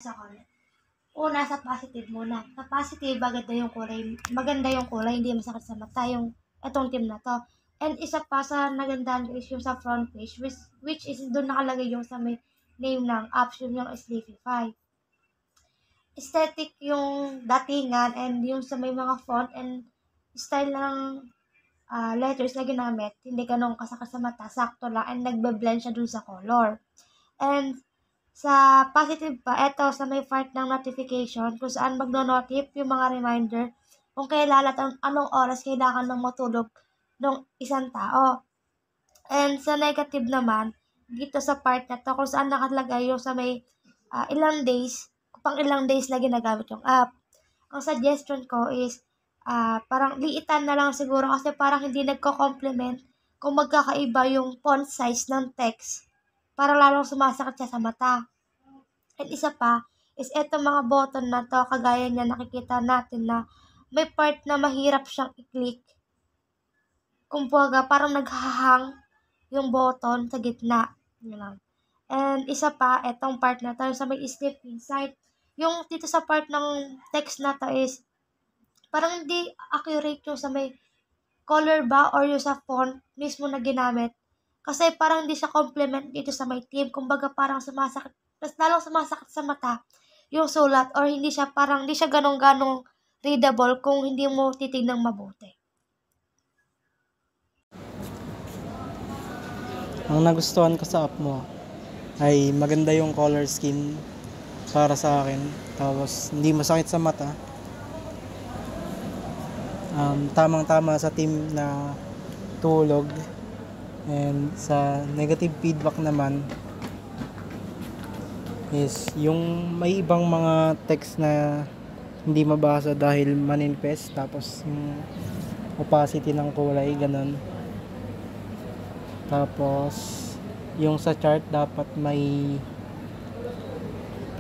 sa comment. Una, sa positive muna. Sa positive, maganda yung kulay, hindi masakit sa mata yung etong team na to. And isa pa sa nagandahan is yung sa front page, which is doon nakalagay yung sa may name ng apps, yung Sleepify. Aesthetic yung datingan and yung sa may mga font and style ng letters na ginamit, hindi ganun kasakit sa mata, sakto lang and nagbe-blend siya dun sa color. And sa positive pa, eto sa may part ng notification kung saan magno-notif yung mga reminder kung kailan at anong oras kailangan ng matulog ng isang tao. And sa negative naman, dito sa part na to kung saan nakalagay yung sa may pang ilang days na ginagamit yung app. Ang suggestion ko is parang liitan na lang siguro kasi parang hindi nagko-complement kung magkakaiba yung font size ng text para lalong sumasakit siya sa mata. At isa pa is eto mga button na to, kagaya niya nakikita natin na may part na mahirap siyang i-click. Kumbaga parang naghahang yung button sa gitna. Yun lang. And isa pa, etong part na to sa may sleep inside. Yung dito sa part ng text na to is parang hindi accurate yung sa may color ba or yung sa font mismo na ginamit. Kasi parang hindi siya complement dito sa may team. Kumbaga parang sumasakit, mas lalong sumasakit sa mata yung sulat or hindi siya ganong-ganong readable kung hindi mo titignan mabuti. Ang nagustuhan ko sa app mo ay maganda yung color scheme para sa akin. Tapos hindi masakit sa mata. Tamang-tama sa team na tulog. And sa negative feedback naman is yung may ibang mga text na hindi mabasa dahil maninipes, tapos yung opacity ng kulay ganun. Tapos yung sa chart dapat may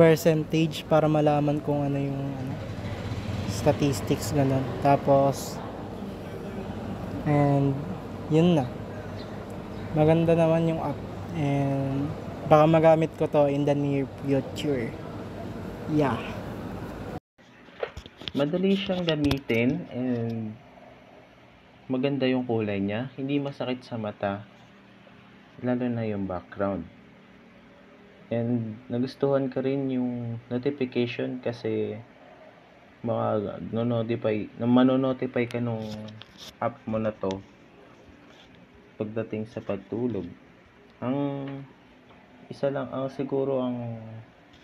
percentage para malaman kung ano yung statistics ganun. Tapos and yun na, maganda naman yung app and baka magamit ko to in the near future. Yeah. Madali siyang gamitin and maganda yung kulay niya, hindi masakit sa mata, lalo na yung background. And nagustuhan ko rin yung notification kasi manonotify ka nung app mo na to pagdating sa pagtulog. Ang siguro ang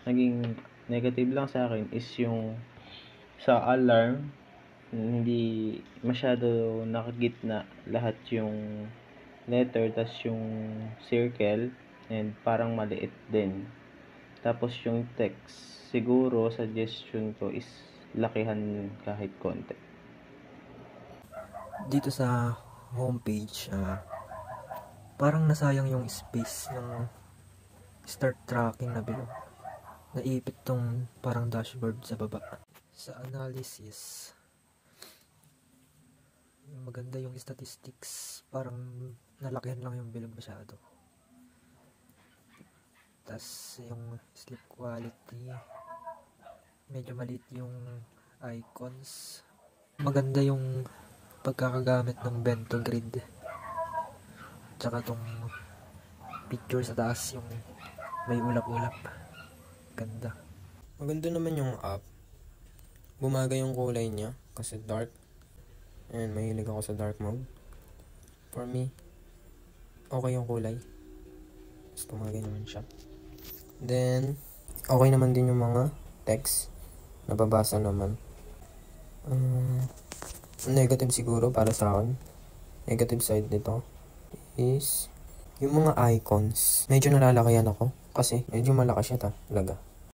naging negative lang sa akin is yung sa alarm, hindi masyado nakagitna lahat yung letter, tas yung circle, and parang maliit din. Tapos yung text, siguro suggestion ko is lakihan kahit konti. Dito sa homepage, parang nasayang yung space ng start tracking na below. Naipit tong parang dashboard sa baba. Sa analysis, maganda yung statistics, parang nalakihan lang yung bilog masyado. Tas yung sleep quality, medyo maliit yung icons. Maganda yung pagkakagamit ng bento grid, tsaka tong picture sa taas yung may ulap-ulap, ganda. Maganda naman yung app. Bumagay yung kulay niya kasi dark, and mahilig ako sa dark mode. For me, okay yung kulay, mas bumagay naman siya. Then okay naman din yung mga text, nababasa naman. Negative siguro para sa akin, negative side nito is yung mga icons. Medyo nalalakihan ako kasi medyo malaki siya talaga.